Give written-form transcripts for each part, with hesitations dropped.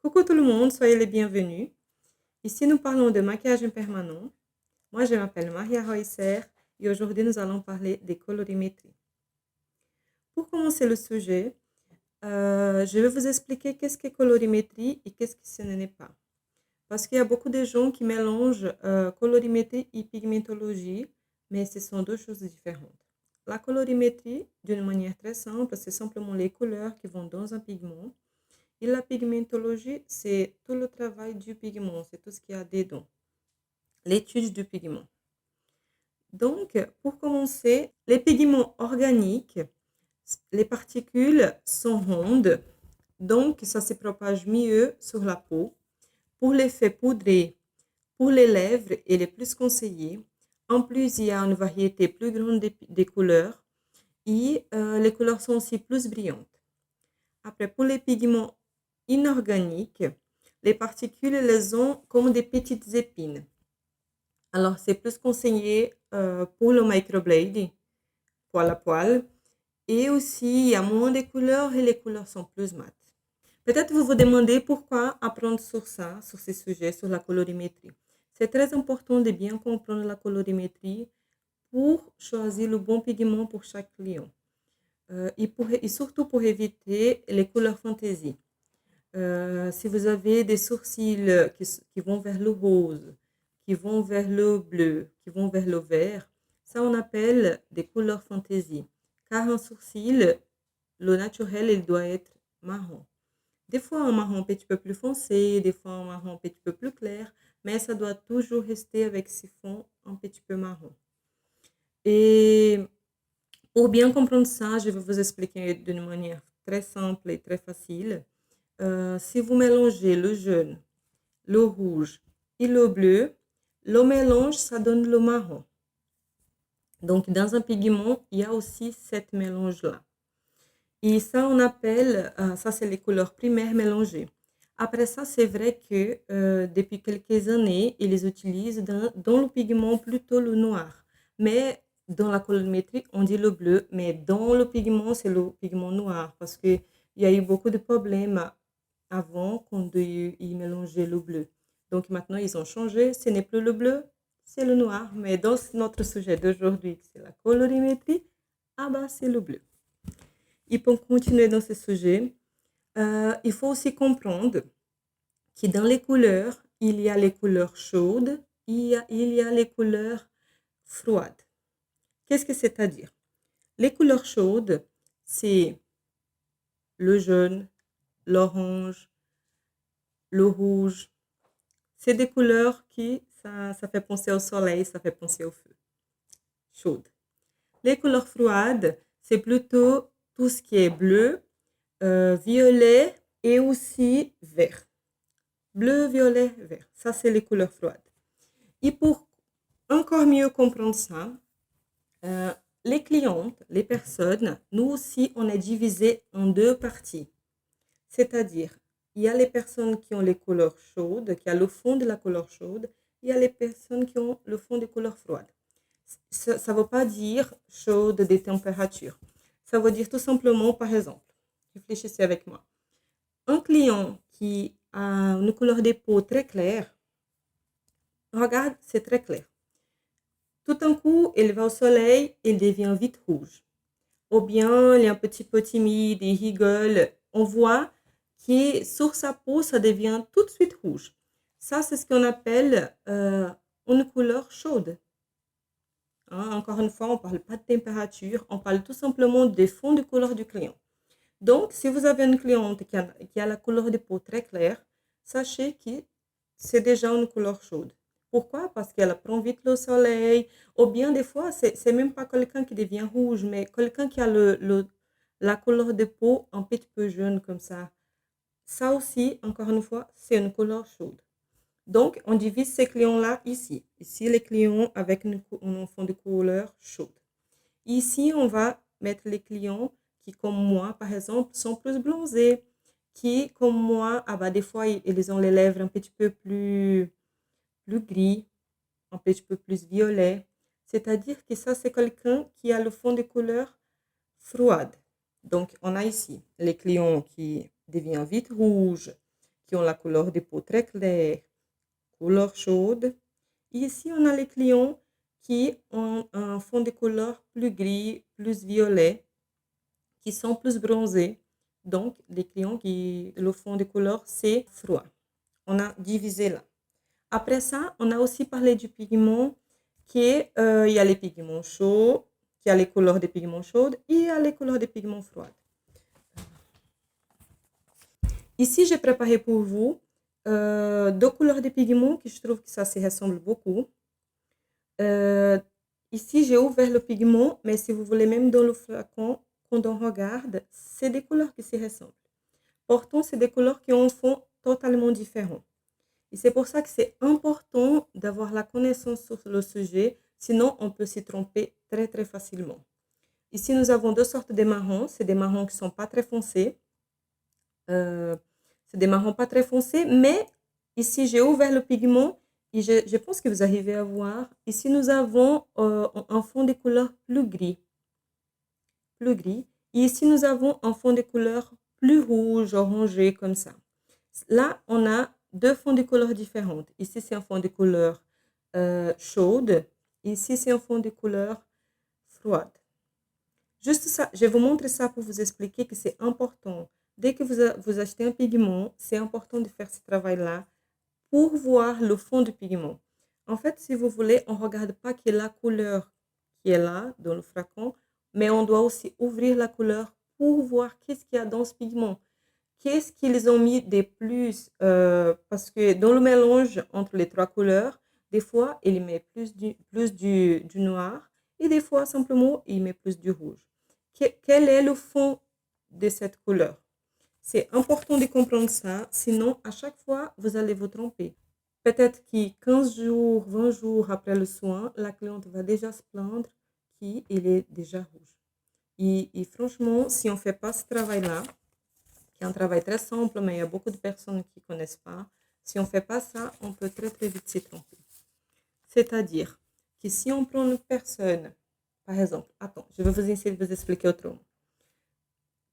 Coucou tout le monde, soyez les bienvenus. Ici, nous parlons de maquillage impermanent. Moi, je m'appelle Maria Reusser et aujourd'hui, nous allons parler des colorimétries. Pour commencer le sujet, je vais vous expliquer qu'est-ce qu'est colorimétrie et qu'est-ce que ce n'est pas. Parce qu'il y a beaucoup de gens qui mélangent colorimétrie et pigmentologie, mais ce sont deux choses différentes. La colorimétrie, d'une manière très simple, c'est simplement les couleurs qui vont dans un pigment. Et la pigmentologie, c'est tout le travail du pigment, c'est tout ce qu'il y a dedans, l'étude du pigment. Donc, pour commencer, les pigments organiques, les particules sont rondes, donc ça se propage mieux sur la peau. Pour l'effet poudré, pour les lèvres, il est plus conseillé. En plus, il y a une variété plus grande des couleurs et les couleurs sont aussi plus brillantes. Après, pour les pigments inorganiques, les particules les ont comme des petites épines. Alors, c'est plus conseillé pour le microblading, poil à poil. Et aussi, il y a moins de couleurs et les couleurs sont plus mates. Peut-être vous vous demandez pourquoi apprendre sur ça, sur ces sujets, sur la colorimétrie. C'est très important de bien comprendre la colorimétrie pour choisir le bon pigment pour chaque client. Et surtout pour éviter les couleurs fantaisie. Si vous avez des sourcils qui vont vers le rose, qui vont vers le bleu, qui vont vers le vert, ça on appelle des couleurs fantaisie. Car un sourcil, le naturel, il doit être marron. Des fois un marron un petit peu plus foncé, des fois un marron un petit peu plus clair, mais ça doit toujours rester avec ce fond un petit peu marron. Et pour bien comprendre ça, je vais vous expliquer d'une manière très simple et très facile. Si vous mélangez le jaune, le rouge et le bleu, le mélange, ça donne le marron. Donc, dans un pigment, il y a aussi cette mélange-là. Et ça, on appelle, ça c'est les couleurs primaires mélangées. Après ça, c'est vrai que depuis quelques années, ils utilisent dans le pigment plutôt le noir. Mais dans la colorimétrie, on dit le bleu, mais dans le pigment, c'est le pigment noir parce qu'il y a eu beaucoup de problèmes avant qu'on y mélanger le bleu. Donc maintenant, ils ont changé. Ce n'est plus le bleu, c'est le noir. Mais dans notre sujet d'aujourd'hui, c'est la colorimétrie, ah bah c'est le bleu. Et pour continuer dans ce sujet, il faut aussi comprendre que dans les couleurs, il y a les couleurs chaudes, il y a les couleurs froides. Qu'est-ce que c'est-à-dire? Les couleurs chaudes, c'est le jaune, l'orange, le rouge. C'est des couleurs qui, ça fait penser au soleil, ça fait penser au feu. Chaude. Les couleurs froides, c'est plutôt tout ce qui est bleu, violet et aussi vert. Bleu, violet, vert. Ça, c'est les couleurs froides. Et pour encore mieux comprendre ça, les clientes, les personnes, nous aussi, on est divisé en deux parties. C'est-à-dire, il y a les personnes qui ont les couleurs chaudes, qui ont le fond de la couleur chaude, il y a les personnes qui ont le fond de couleur froide. Ça ne veut pas dire chaude des températures. Ça veut dire tout simplement, par exemple, réfléchissez avec moi. Un client qui a une couleur de peau très claire, regarde, c'est très clair. Tout d'un coup, il va au soleil, il devient vite rouge. Ou bien, il est un petit peu timide, il rigole. On voit que sur sa peau, ça devient tout de suite rouge. Ça, c'est ce qu'on appelle une couleur chaude. Hein, encore une fois, on ne parle pas de température, on parle tout simplement des fonds de couleur du client. Donc, si vous avez une cliente qui a la couleur de peau très claire, sachez que c'est déjà une couleur chaude. Pourquoi? Parce qu'elle prend vite le soleil, ou bien des fois, c'est même pas quelqu'un qui devient rouge, mais quelqu'un qui a la couleur de peau un petit peu jaune comme ça. Ça aussi, encore une fois, c'est une couleur chaude. Donc, on divise ces clients-là ici. Ici, les clients avec un fond de couleur chaude. Ici, on va mettre les clients qui, comme moi, par exemple, sont plus bronzés, qui, comme moi, ah bah, des fois, ils ont les lèvres un petit peu plus gris, un petit peu plus violet. C'est-à-dire que ça, c'est quelqu'un qui a le fond de couleur froide. Donc, on a ici les clients qui deviennent vite rouges, qui ont la couleur de peau très claire, couleur chaude. Et ici, on a les clients qui ont un fond de couleur plus gris, plus violet, qui sont plus bronzés. Donc, les clients qui le fond de couleur, c'est froid. On a divisé là. Après ça, on a aussi parlé du pigment il y a les pigments chauds, qui a les couleurs des pigments chaudes et il y a les couleurs des pigments froides. Ici, j'ai préparé pour vous deux couleurs de pigments que je trouve que ça se ressemble beaucoup. Ici, j'ai ouvert le pigment, mais si vous voulez, même dans le flacon, quand on regarde, c'est des couleurs qui se ressemblent. Pourtant, c'est des couleurs qui ont un fond totalement différent. Et c'est pour ça que c'est important d'avoir la connaissance sur le sujet, sinon on peut s'y tromper très très facilement. Ici, nous avons deux sortes de marrons. C'est des marrons qui ne sont pas très foncés. C'est des marrons pas très foncés, mais ici, j'ai ouvert le pigment et je pense que vous arrivez à voir. Ici, nous avons un fond de couleur plus gris. Plus gris. Et ici, nous avons un fond de couleur plus rouge, orangé, comme ça. Là, on a deux fonds de couleur différentes. Ici, c'est un fond de couleur chaude. Ici, c'est un fond de couleur froide. Juste ça, je vais vous montrer ça pour vous expliquer que c'est important. Dès que vous achetez un pigment, c'est important de faire ce travail-là pour voir le fond du pigment. En fait, si vous voulez, on ne regarde pas que la couleur qui est là dans le flacon, mais on doit aussi ouvrir la couleur pour voir qu'est-ce qu'il y a dans ce pigment. Qu'est-ce qu'ils ont mis de plus parce que dans le mélange entre les trois couleurs, des fois, il met plus du noir et des fois, simplement, il met plus du rouge. Quel est le fond de cette couleur? C'est important de comprendre ça, sinon, à chaque fois, vous allez vous tromper. Peut-être que 15 jours, 20 jours après le soin, la cliente va déjà se plaindre qu'il est déjà rouge. Et franchement, si on ne fait pas ce travail-là, qui est un travail très simple, mais il y a beaucoup de personnes qui ne connaissent pas. Si on ne fait pas ça, on peut très très vite s'y tromper. C'est-à-dire que si on prend une personne, par exemple, attends, je vais vous essayer de vous expliquer autrement.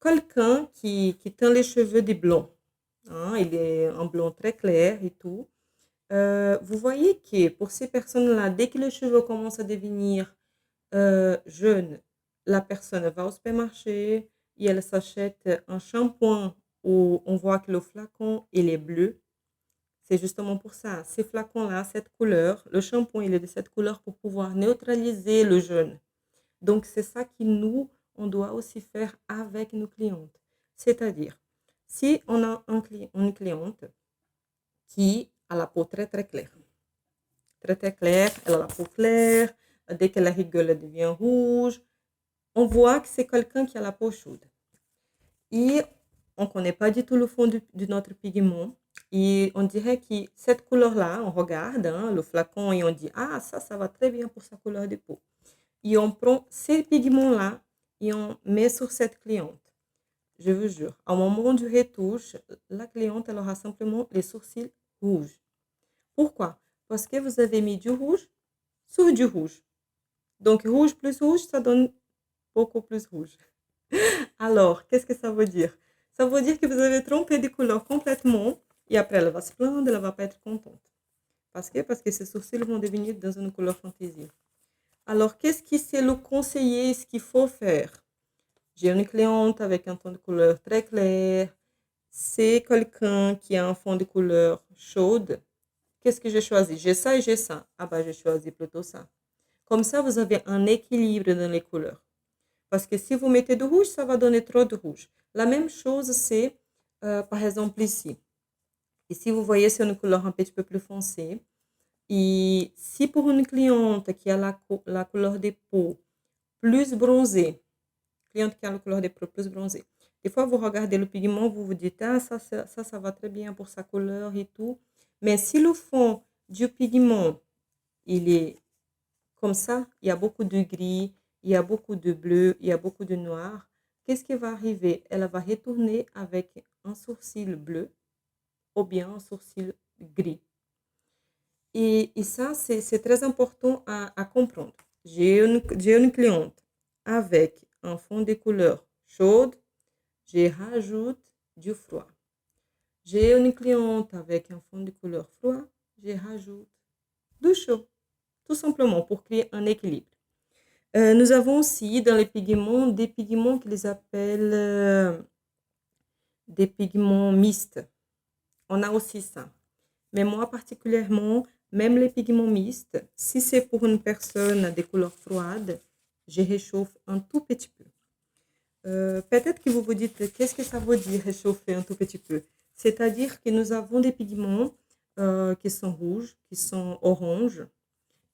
Quelqu'un qui teint les cheveux de blond, hein, il est un blond très clair et tout. Vous voyez que pour ces personnes-là, dès que les cheveux commencent à devenir jeunes, la personne va au supermarché et elle s'achète un shampoing où on voit que le flacon il est bleu. C'est justement pour ça. Ces flacons-là, cette couleur, le shampoing il est de cette couleur pour pouvoir neutraliser le jaune. Donc, c'est ça que nous, on doit aussi faire avec nos clientes. C'est-à-dire, si on a une cliente qui a la peau très, très claire, très, très claire, elle a la peau claire, dès qu'elle rigole, elle devient rouge, on voit que c'est quelqu'un qui a la peau chaude. Et on ne connaît pas du tout le fond de notre pigment. Et on dirait que cette couleur-là, on regarde hein, le flacon et on dit, ah, ça va très bien pour sa couleur de peau. Et on prend ces pigments-là et on met sur cette cliente. Je vous jure, au moment du retouche, la cliente elle aura simplement les sourcils rouges. Pourquoi? Parce que vous avez mis du rouge sur du rouge. Donc, rouge plus rouge, ça donne beaucoup plus rouge. Alors, qu'est-ce que ça veut dire? Ça veut dire que vous avez trompé de couleur complètement et après, elle va se plaindre, elle ne va pas être contente. Parce que ses sourcils vont devenir dans une couleur fantaisie. Alors, qu'est-ce qui c'est le conseiller, ce qu'il faut faire? J'ai une cliente avec un ton de couleur très clair. C'est quelqu'un qui a un fond de couleur chaude. Qu'est-ce que j'ai choisi? J'ai ça et j'ai ça. Ah bah, j'ai choisi plutôt ça. Comme ça, vous avez un équilibre dans les couleurs. Parce que si vous mettez de rouge, ça va donner trop de rouge. La même chose, c'est, par exemple, ici. Ici, vous voyez, c'est une couleur un petit peu plus foncée. Et si pour une cliente qui a la couleur de peau plus bronzée, cliente qui a la couleur de peau plus bronzée, des fois, vous regardez le pigment, vous vous dites, ah, ça va très bien pour sa couleur et tout. Mais si le fond du pigment, il est comme ça, il y a beaucoup de gris, il y a beaucoup de bleu, il y a beaucoup de noir. Qu'est-ce qui va arriver? Elle va retourner avec un sourcil bleu ou bien un sourcil gris. Et ça, c'est très important à comprendre. J'ai une cliente avec un fond de couleur chaude, je rajoute du froid. J'ai une cliente avec un fond de couleur froid, je rajoute du chaud, tout simplement pour créer un équilibre. Nous avons aussi dans les pigments des pigments qu'ils appellent des pigments mixtes. On a aussi ça. Mais moi particulièrement, même les pigments mixtes, si c'est pour une personne des couleurs froides, je réchauffe un tout petit peu. Peut-être que vous vous dites, qu'est-ce que ça veut dire réchauffer un tout petit peu? C'est-à-dire que nous avons des pigments qui sont rouges, qui sont oranges,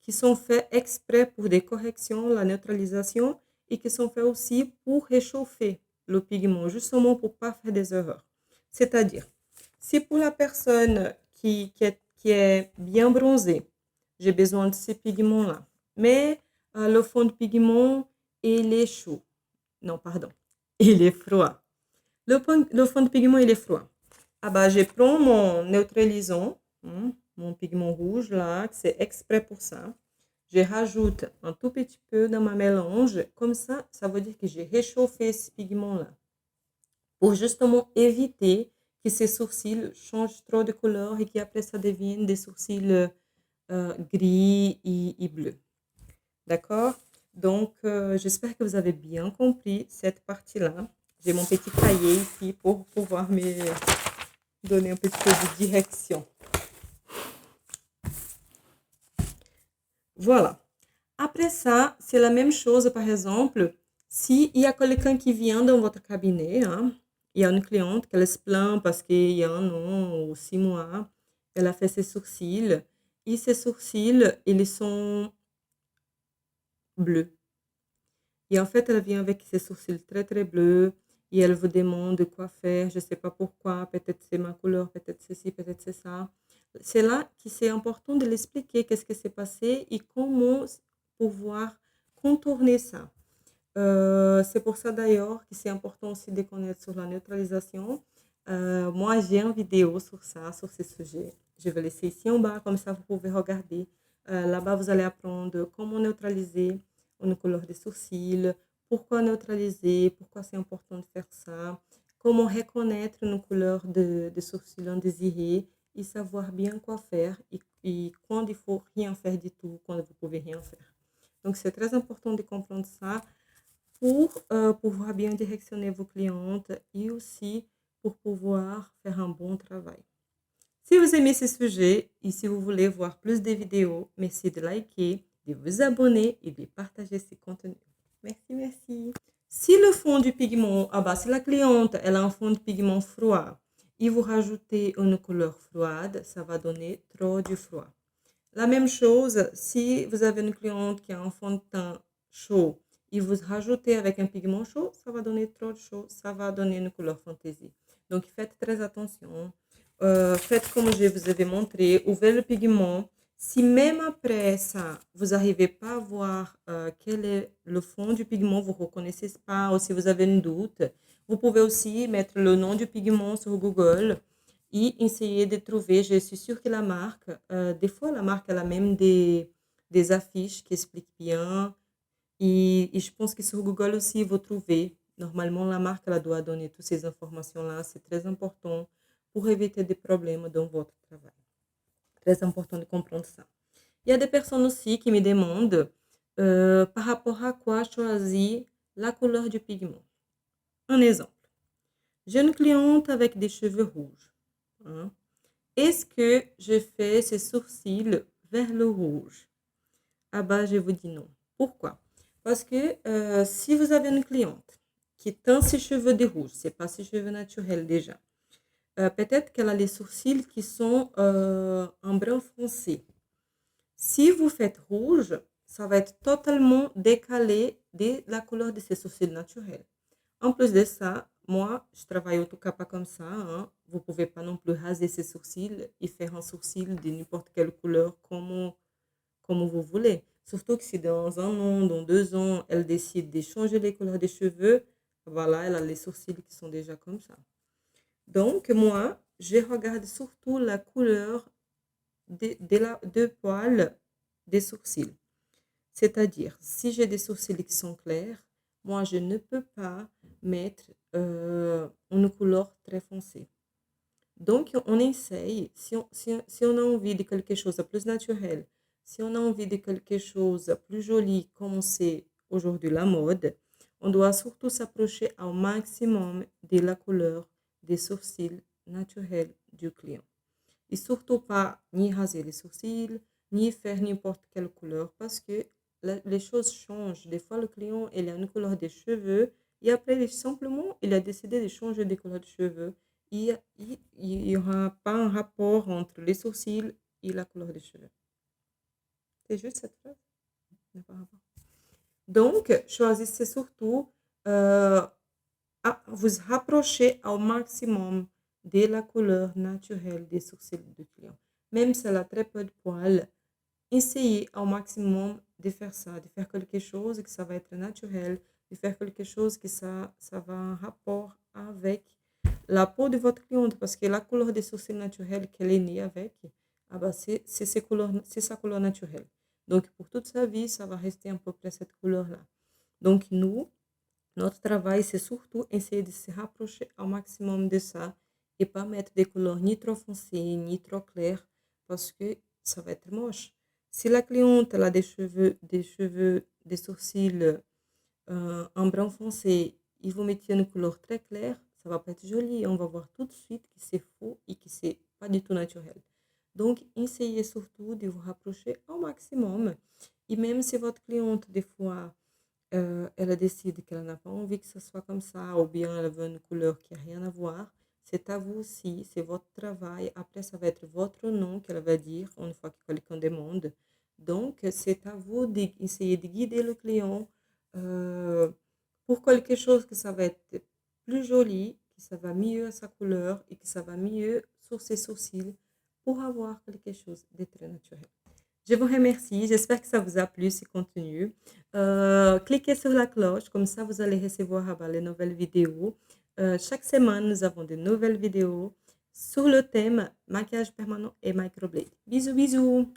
qui sont faits exprès pour des corrections, la neutralisation, et qui sont faits aussi pour réchauffer le pigment, justement pour ne pas faire des erreurs. C'est-à-dire, si pour la personne qui est bien bronzée, j'ai besoin de ces pigments-là, mais le fond de pigment, il est chaud. Non, pardon, il est froid. Le fond de pigment, il est froid. Ah bah, je prends mon neutralisant, mon pigment rouge là, c'est exprès pour ça. Je rajoute un tout petit peu dans ma mélange. Comme ça veut dire que j'ai réchauffé ce pigment-là. Pour justement éviter que ces sourcils changent trop de couleur et qu'après ça devienne des sourcils gris et bleus. D'accord? Donc, j'espère que vous avez bien compris cette partie-là. J'ai mon petit cahier ici pour pouvoir me donner un petit peu de direction. Voilà. Après ça, c'est la même chose, par exemple, s'il y a quelqu'un qui vient dans votre cabinet, hein, il y a une cliente qui se plaint parce qu'il y a 1 an ou 6 mois, elle a fait ses sourcils, et ses sourcils, ils sont bleus. Et en fait, elle vient avec ses sourcils très, très bleus et elle vous demande quoi faire. Je ne sais pas pourquoi. Peut-être c'est ma couleur, peut-être c'est ci, peut-être c'est ça. C'est là que c'est important de l'expliquer, qu'est-ce qui s'est passé et comment pouvoir contourner ça. C'est pour ça d'ailleurs que c'est important aussi de connaître sur la neutralisation. Moi, j'ai une vidéo sur ça, sur ce sujet. Je vais laisser ici en bas, comme ça vous pouvez regarder. Là-bas, vous allez apprendre comment neutraliser une couleur de sourcils, pourquoi neutraliser, pourquoi c'est important de faire ça, comment reconnaître une couleur de sourcils indésirée et savoir bien quoi faire et quand il faut rien faire du tout, quand vous pouvez rien faire. Donc, c'est très important de comprendre ça pour pouvoir bien directionner vos clientes et aussi pour pouvoir faire un bon travail. Si vous aimez ce sujet et si vous voulez voir plus de vidéos, merci de liker, de vous abonner et de partager ces contenus. Merci, merci. Si le fond du pigment, si la cliente elle a un fond de pigment froid et vous rajoutez une couleur froide, ça va donner trop de froid. La même chose, si vous avez une cliente qui a un fond de teint chaud et vous rajoutez avec un pigment chaud, ça va donner trop de chaud, ça va donner une couleur fantaisie. Donc, faites très attention. Faites comme je vous avais montré, ouvrez le pigment. Si même après ça, vous n'arrivez pas à voir quel est le fond du pigment, vous ne reconnaissez pas, ou si vous avez un doute, vous pouvez aussi mettre le nom du pigment sur Google et essayer de trouver. Je suis sûre que la marque, des fois, la marque, elle a même des affiches qui expliquent bien. Et je pense que sur Google aussi, vous trouvez. Normalement, la marque, elle doit donner toutes ces informations-là. C'est très important pour éviter des problèmes dans votre travail. Très important de comprendre ça. Il y a des personnes aussi qui me demandent par rapport à quoi choisir la couleur du pigment. Un exemple. J'ai une cliente avec des cheveux rouges. Hein. Est-ce que je fais ses sourcils vers le rouge? Ah bah, je vous dis non. Pourquoi? Parce que si vous avez une cliente qui teint ses cheveux de rouge, c'est pas ses cheveux naturels déjà, peut-être qu'elle a les sourcils qui sont en brun foncé. Si vous faites rouge, ça va être totalement décalé de la couleur de ses sourcils naturels. En plus de ça, moi, je travaille au tout cas pas comme ça. Hein. Vous pouvez pas non plus raser ses sourcils et faire un sourcil de n'importe quelle couleur comme vous voulez. Surtout que si dans 1 an, dans 2 ans, elle décide de changer les couleurs des cheveux, voilà, elle a les sourcils qui sont déjà comme ça. Donc, moi, je regarde surtout la couleur de poils des sourcils. C'est-à-dire, si j'ai des sourcils qui sont clairs, moi, je ne peux pas mettre une couleur très foncée. Donc, on essaye, si on a envie de quelque chose de plus naturel, si on a envie de quelque chose de plus joli, comme c'est aujourd'hui la mode, on doit surtout s'approcher au maximum de la couleur des sourcils naturels du client. Et surtout pas ni raser les sourcils, ni faire n'importe quelle couleur, parce que les choses changent. Des fois, le client, il a une couleur des cheveux, et après, simplement, il a décidé de changer de couleur de cheveux. Il n'y aura pas un rapport entre les sourcils et la couleur des cheveux. C'est juste cette phrase? Il n'y a pas rapport. Donc, choisissez surtout vous rapprocher au maximum de la couleur naturelle des sourcils du client. Même si elle a très peu de poils, essayez au maximum de faire ça, de faire quelque chose que ça va être naturel, de faire quelque chose que ça va en rapport avec la peau de votre cliente, parce que la couleur des sourcils naturels qu'elle est née avec, c'est sa couleur naturelle. Donc, pour toute sa vie, ça va rester à peu près cette couleur-là. Donc, notre travail, c'est surtout essayer de se rapprocher au maximum de ça et pas mettre des couleurs ni trop foncées, ni trop claires, parce que ça va être moche. Si la cliente elle a des sourcils en brun foncé, et vous mettez une couleur très claire, ça va pas être joli. On va voir tout de suite que c'est faux et que c'est pas du tout naturel. Donc, essayez surtout de vous rapprocher au maximum. Et même si votre cliente, des fois, ela décide qu'elle n'a pas envie que ce soit comme ça, ou bien elle veut une couleur qui n'a rien à voir, c'est à vous aussi, c'est votre travail. Après, ça va être votre nom qu'elle va dire une fois que quelqu'un demande. Donc, c'est à vous d'essayer de guider le client pour quelque chose que ça va être plus joli, que ça va mieux à sa couleur et que ça va mieux sur ses sourcils pour avoir quelque chose de très naturel. Je vous remercie. J'espère que ça vous a plu, ce contenu. Cliquez sur la cloche, comme ça vous allez recevoir les nouvelles vidéos. Chaque semaine, nous avons de nouvelles vidéos sur le thème maquillage permanent et microblade. Bisous, bisous!